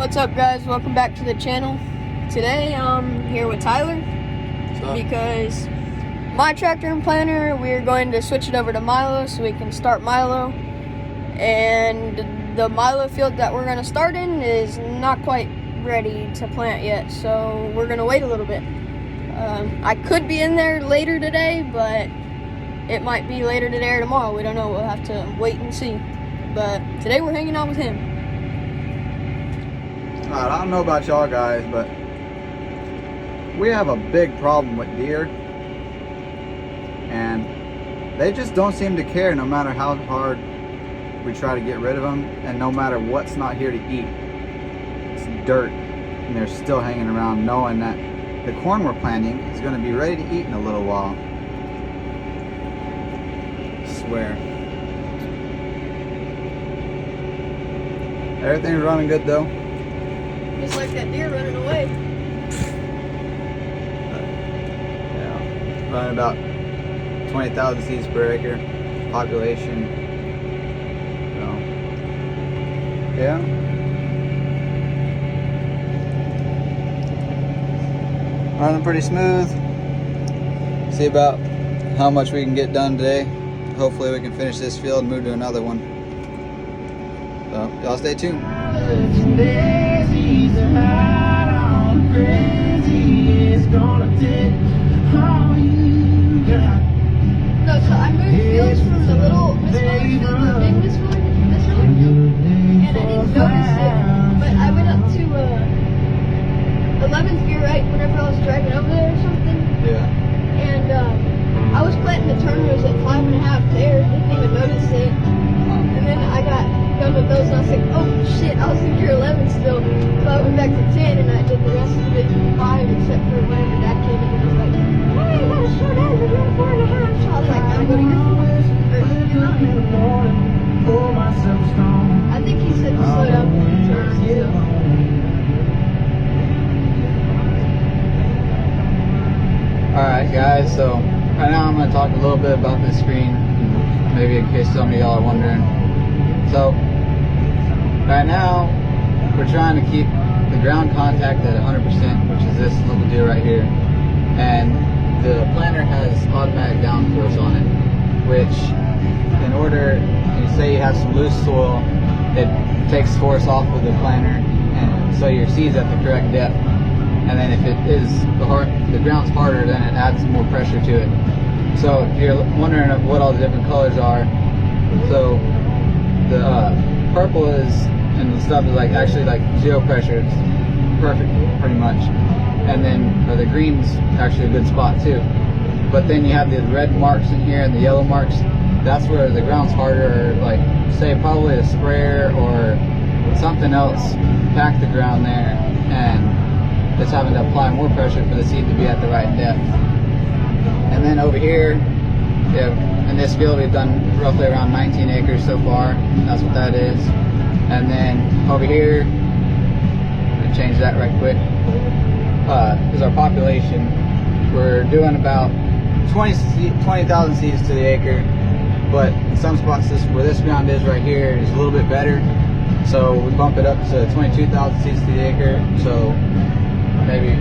What's up, guys? Welcome back to the channel. Today I'm here with Tyler because my tractor and planter, we're going to switch it over to Milo so we can start Milo. And the Milo field that we're going to start in is not quite ready to plant yet, so we're going to wait a little bit. I could be in there later today, but it might be later today or tomorrow. We don't know. We'll have to wait and see. But today we're hanging out with him. Alright, I don't know about y'all guys, but we have a big problem with deer, and they just don't seem to care no matter how hard we try to get rid of them, and no matter what's not here to eat. It's dirt, and they're still hanging around knowing that the corn we're planting is going to be ready to eat in a little while. I swear. Everything's running good though. Just like that deer running away. Yeah, running about 20,000 seeds per acre population. So, yeah. Running pretty smooth. See about how much we can get done today. Hopefully we can finish this field and move to another one. So, y'all stay tuned. No, so I moved fields from the little Missler field to the big Missler field, and I didn't notice it, but I went up to 11th gear right whenever I was driving over there or something, Yeah. and I was planting the turn rows at 5.5 there, didn't even notice it, and then I got done with those and I was like, oh shit, I was in gear 11 still, so I went back to 10 and I did the rest of it 5 except for whenever Dad came in and was like, hey, you gotta slow down, we're doing 4.5, so I was like, I'm going to go to gear 9. I think he said to slow down for the turn, so. Alright guys, so right now I'm going to talk a little bit about this screen, maybe in case some of y'all are wondering. So, right now, we're trying to keep the ground contact at 100%, which is this little deal right here. And the planter has automatic downforce on it, which in order, you say you have some loose soil, it takes force off of the planter, and so your seed's at the correct depth. And then if it is the ground's harder, then it adds more pressure to it. So if you're wondering what all the different colors are, so the purple is, and the stuff is actually like zero pressure. It's perfect, pretty much. And then the green's actually a good spot too. But then you have the red marks in here and the yellow marks. That's where the ground's harder, or like say probably a sprayer or something else packed the ground there, and it's having to apply more pressure for the seed to be at the right depth. And then over here, in this field we've done roughly around 19 acres so far. That's what that is. And then over here, I'm gonna change that right quick, is our population. We're doing about 20,000 seeds to the acre, but in some spots where this ground is right here is a little bit better. So we bump it up to 22,000 seeds to the acre. So maybe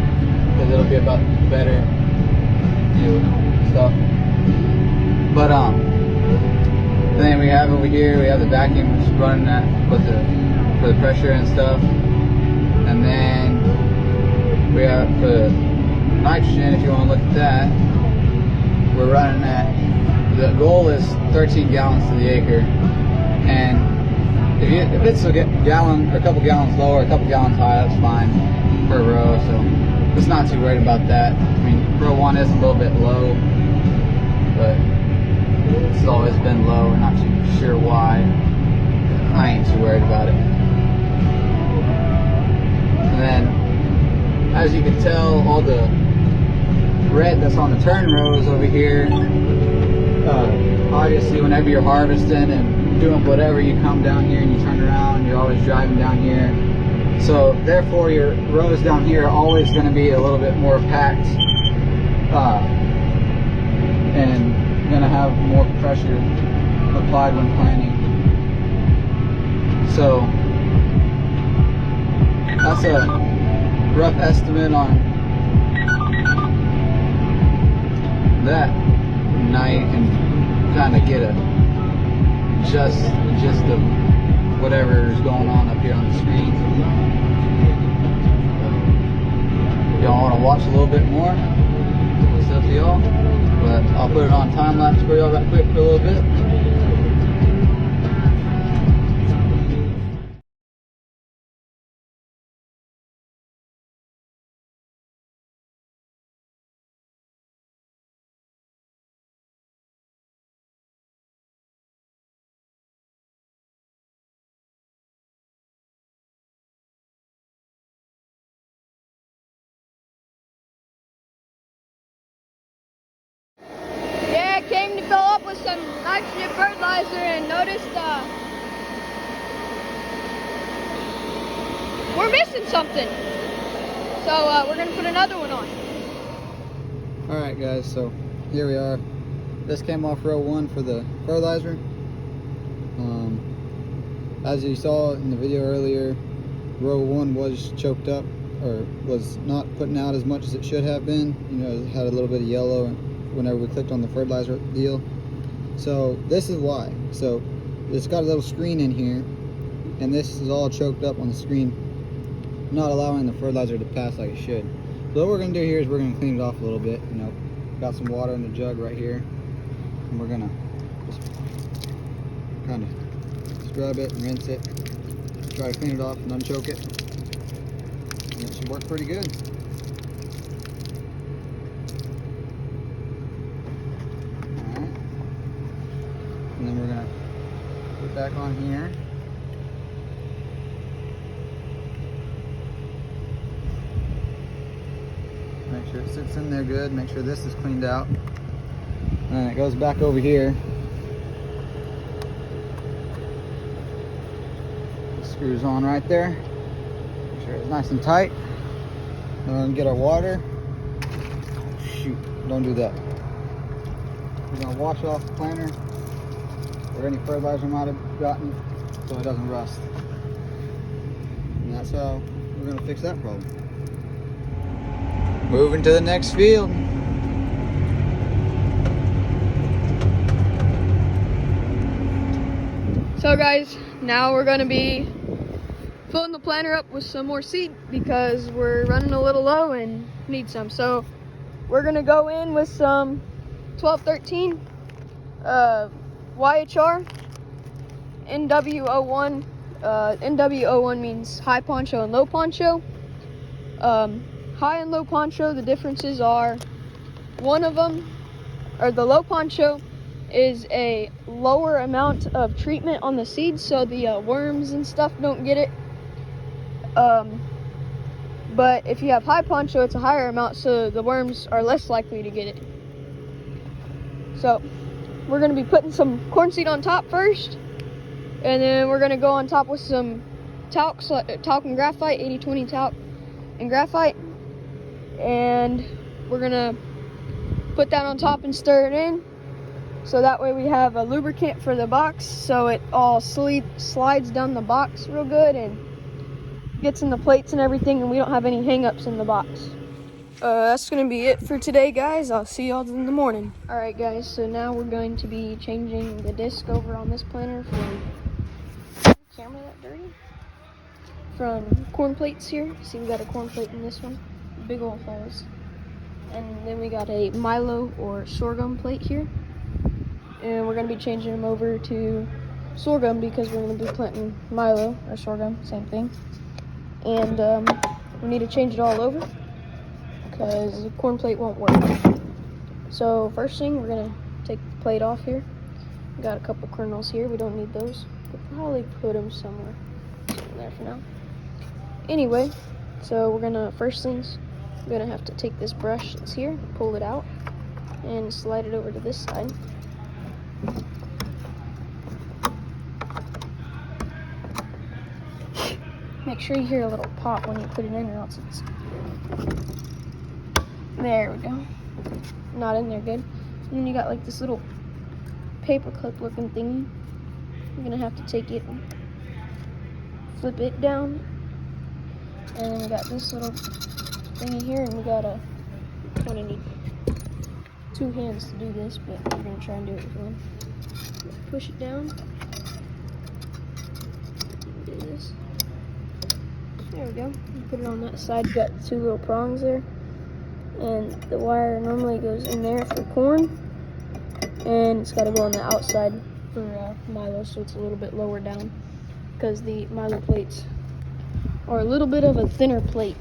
because it'll be about better, stuff. But then we have over here, we have the vacuum just running that with for the pressure and stuff. And then we have for nitrogen, if you want to look at that, we're running at, the goal is 13 gallons to the acre. And if it's a gallon or a couple gallons low or a couple gallons high, that's fine per row, so it's not too worried about that. I mean, row 1 is a little bit low, but it's always been low. We're not too sure why. I ain't too worried about it. And then, as you can tell, all the red that's on the turn rows over here, obviously whenever you're harvesting and doing whatever, you come down here and you turn around, you're always driving down here. So therefore your rows down here are always going to be a little bit more packed and going to have more pressure applied when planting. So that's a rough estimate on that. Now you can kind of get a gist of whatever is going on up here on the screen. Y'all want to watch a little bit more? It's up to y'all, but I'll put it on time lapse for y'all right quick for a little bit. Yeah, I came to fill up with some nitrogen fertilizer and noticed we're missing something. So we're gonna put another one on. Alright guys, so here we are. This came off row 1 for the fertilizer. As you saw in the video earlier, row 1 was choked up, or was not putting out as much as it should have been. You know, it had a little bit of yellow whenever we clicked on the fertilizer deal. So this is why. So it's got a little screen in here, and this is all choked up on the screen, not allowing the fertilizer to pass like it should. So what we're gonna do here is we're gonna clean it off a little bit. You know, got some water in the jug right here, and we're gonna just kind of scrub it and rinse it, try to clean it off and unchoke it, and it should work pretty good. Alright, and then we're gonna put it back on here. Make sure it sits in there good, make sure this is cleaned out, and then it goes back over here. Screws on right there. Make sure it's nice and tight. And then get our water. Shoot, don't do that. We're gonna wash off the planter or any fertilizer might have gotten so it doesn't rust. And that's how we're gonna fix that problem. Moving to the next field. So guys, now we're gonna be filling the planter up with some more seed because we're running a little low and need some. So we're gonna go in with some 1213 YHR NW01. NW01 means high poncho and low poncho. High and low poncho, the differences are, one of them, or the low poncho, is a lower amount of treatment on the seeds so the worms and stuff don't get it. But if you have high poncho, it's a higher amount so the worms are less likely to get it. So we're going to be putting some corn seed on top first, and then we're going to go on top with some talc and graphite, 80-20 talc and graphite, and we're going to put that on top and stir it in. So that way we have a lubricant for the box so it all slides down the box real good and gets in the plates and everything, and we don't have any hang-ups in the box. That's going to be it for today, guys. I'll see y'all in the morning. Alright guys, so now we're going to be changing the disc over on this planter from camera that dirty? From corn plates here. See, we got a corn plate in this one. Big old holes. And then we got a Milo or sorghum plate here. And we're going to be changing them over to sorghum because we're going to be planting Milo or sorghum, same thing. And we need to change it all over because the corn plate won't work. So first thing, we're going to take the plate off here. We got a couple kernels here. We don't need those. We'll probably put them somewhere there for now. Anyway, so we're going to, first things, we're going to have to take this brush that's here, pull it out, and slide it over to this side. Make sure you hear a little pop when you put it in, or else it's... There we go. Not in there good. And then you got like this little paper clip looking thingy. You're gonna have to take it and flip it down And then we got this little thingy here, and we got a kind of need 2 hands to do this, but we're gonna try and do it with one. Push it down. Do this. There we go. You put it on that side. You got 2 little prongs there, and the wire normally goes in there for corn, and it's got to go on the outside for Milo, so it's a little bit lower down because the Milo plates are a little bit of a thinner plate.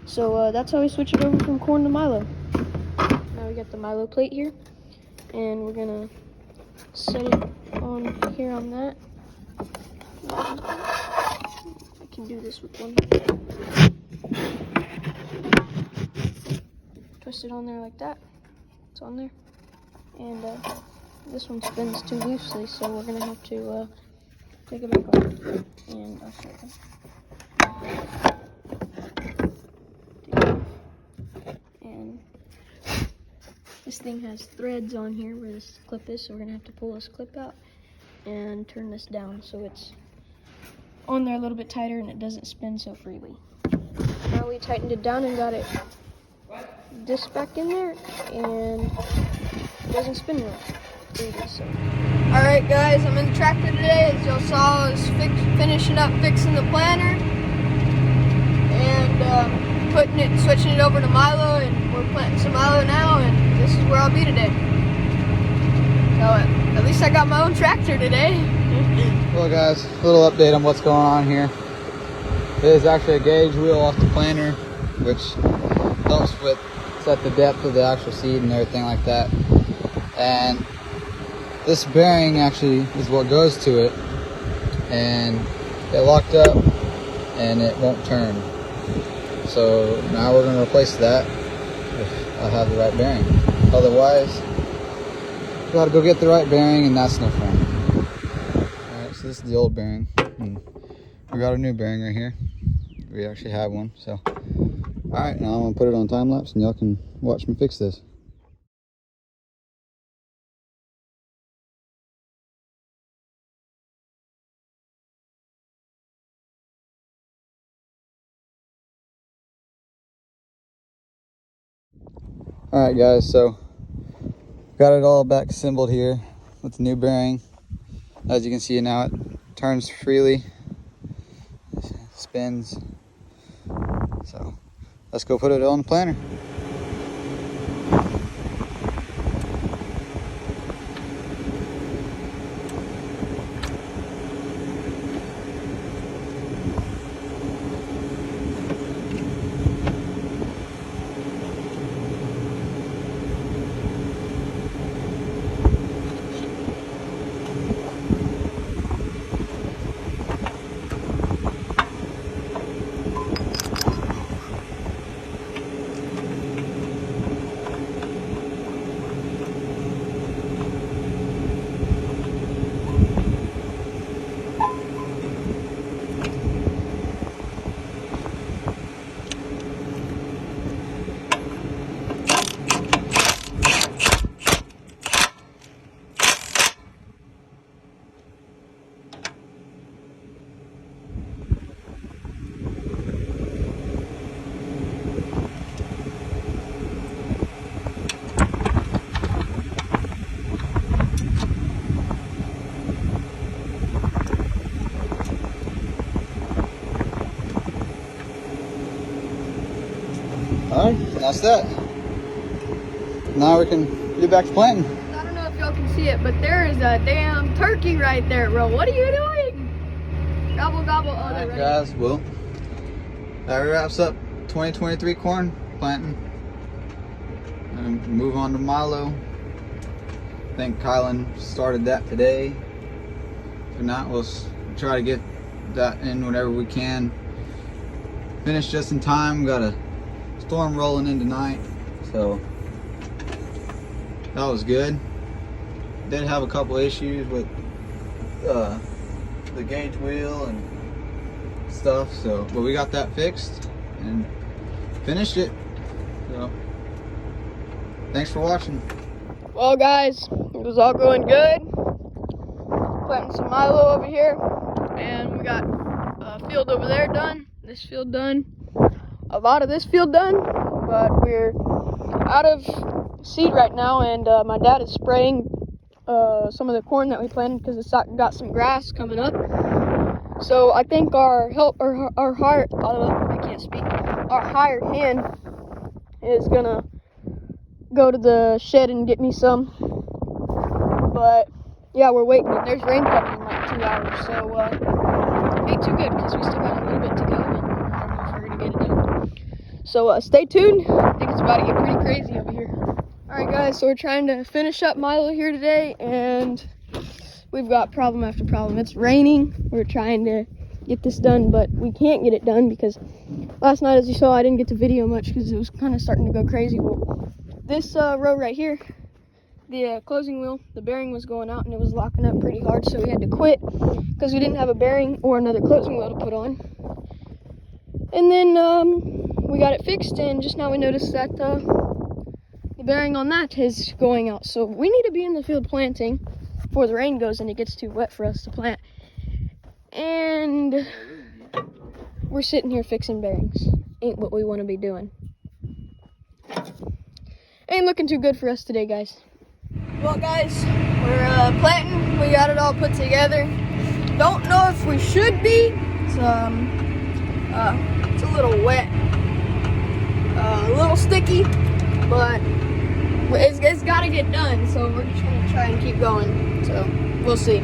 So that's how we switch it over from corn to Milo. Now we got the Milo plate here, and we're gonna set it on here on that. I can do this with one. Twist it on there like that. It's on there. And this one spins too loosely, so we're gonna have to take it back off. And I'll show you. And this thing has threads on here where this clip is, so we're gonna have to pull this clip out and turn this down so it's on there a little bit tighter and it doesn't spin so freely. Now we tightened it down and got it this back in there, and it doesn't spin real freely. So. Alright guys, I'm in the tractor today. As y'all saw, I was finishing up fixing the planter and switching it over to Milo, and we're planting some Milo now, and this is where I'll be today. So at least I got my own tractor today. Well guys, a little update on what's going on here. It is actually a gauge wheel off the planter, which helps with set the depth of the actual seed and everything like that. And this bearing actually is what goes to it, and it locked up and it won't turn. So now we're going to replace that if I have the right bearing. Otherwise, got to go get the right bearing, and that's no fun. Alright, so this is the old bearing, and we got a new bearing right here. We actually have one. So alright, now I'm going to put it on time lapse and y'all can watch me fix this. Alright guys, so got it all back assembled here with the new bearing. As you can see now, it turns freely, spins. So let's go put it on the planter. Alright, that's that. Now we can get back to planting. I don't know if y'all can see it, but there is a damn turkey right there, bro. What are you doing? Gobble, gobble. Oh, Alright guys, well, that wraps up 2023 corn planting. And move on to Milo. I think Kylan started that today. If not, we'll try to get that in whenever we can. Finish just in time. Got a storm rolling in tonight, so that was good. Did have a couple issues with the gauge wheel and stuff, so but we got that fixed and finished it. So thanks for watching. Well guys, it was all going good. Planting some Milo over here, and we got a field over there done. this field done, a lot of this field done, but we're out of seed right now, and my dad is spraying some of the corn that we planted because it's got some grass coming up. So I think our hired hand is gonna go to the shed and get me some. But yeah, we're waiting, and there's rain coming in like 2 hours, so ain't too good because we still got a little bit to go, and I don't know if we're gonna get it done. So stay tuned. I think it's about to get pretty crazy over here. Alright guys, so we're trying to finish up Milo here today, and we've got problem after problem. It's raining. We're trying to get this done, but we can't get it done because last night, as you saw, I didn't get to video much because it was kind of starting to go crazy. Well, this row right here, the closing wheel, the bearing was going out and it was locking up pretty hard, so we had to quit because we didn't have a bearing or another closing wheel to put on. And then we got it fixed, and just now we noticed that the bearing on that is going out. So we need to be in the field planting before the rain goes and it gets too wet for us to plant. And we're sitting here fixing bearings. Ain't what we want to be doing. Ain't looking too good for us today, guys. Well, guys, we're planting. We got it all put together. Don't know if we should be. It's a little wet, a little sticky, but it's got to get done. So we're just gonna try and keep going. So we'll see.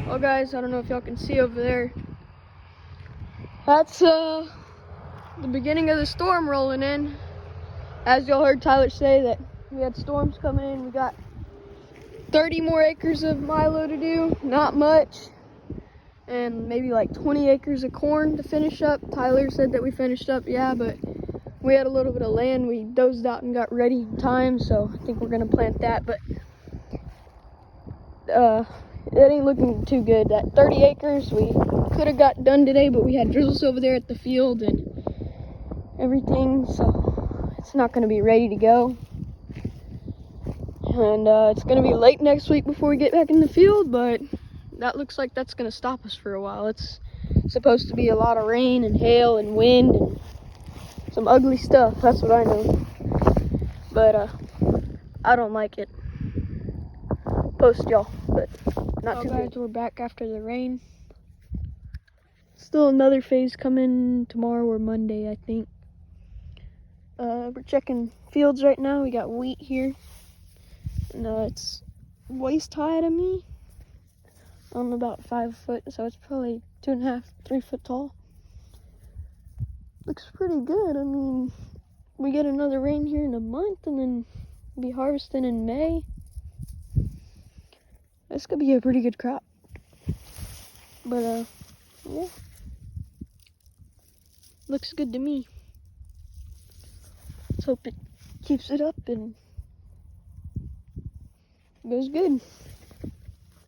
Well, guys, I don't know if y'all can see over there. That's the beginning of the storm rolling in. As y'all heard Tyler say that we had storms coming in. We got 30 more acres of Milo to do, not much, and maybe like 20 acres of corn to finish up. Tyler said that we finished up, yeah, but we had a little bit of land we dozed out and got ready in time, so I think we're gonna plant that. But it ain't looking too good. That 30 acres we could have got done today, but we had drizzles over there at the field and everything, so it's not going to be ready to go. And it's going to be late next week before we get back in the field, but that looks like that's going to stop us for a while. It's supposed to be a lot of rain and hail and wind and some ugly stuff. That's what I know. But I don't like it. Post y'all, but not too good. We're back after the rain. Still another phase coming tomorrow or Monday, I think. We're checking fields right now. We got wheat here. And it's waist high to me. I'm about 5 foot, so it's probably 2.5, 3 foot tall. Looks pretty good. I mean, we get another rain here in a month and then be harvesting in May. This could be a pretty good crop. But yeah. Looks good to me. Let's hope it keeps it up and goes good.